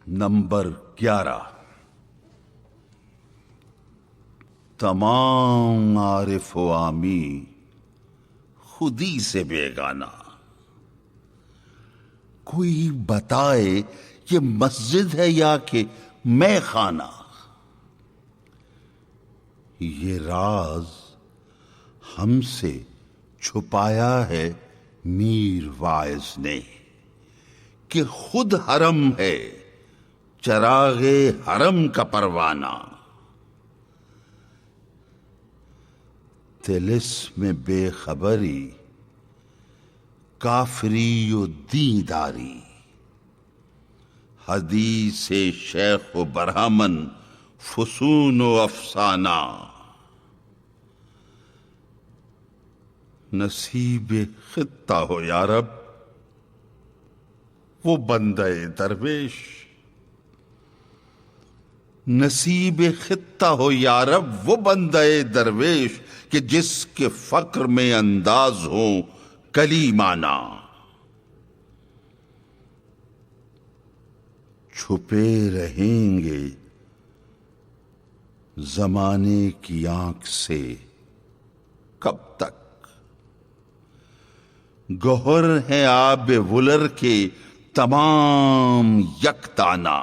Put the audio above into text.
Number 11۔ تمام عارف و عامی خودی سے بیگانہ، کوئی بتائے یہ مسجد ہے یا کہ میں خانہ۔ یہ راز ہم سے چھپایا ہے میر واعظ نے کہ خود حرم ہے چراغ حرم کا پروانہ۔ طلسم میں بے خبری کافری و دینداری، حدیث شیخ و برہمن فسون و افسانہ۔ نصیب خطہ ہو یا رب وہ بندہ درویش، نصیب خطہ ہو یا رب وہ بندہ درویش کہ جس کے فقر میں انداز ہوں کلیمانہ۔ چھپے رہیں گے زمانے کی آنکھ سے کب تک، گوہر ہیں آب ولر کے تمام یک دانہ۔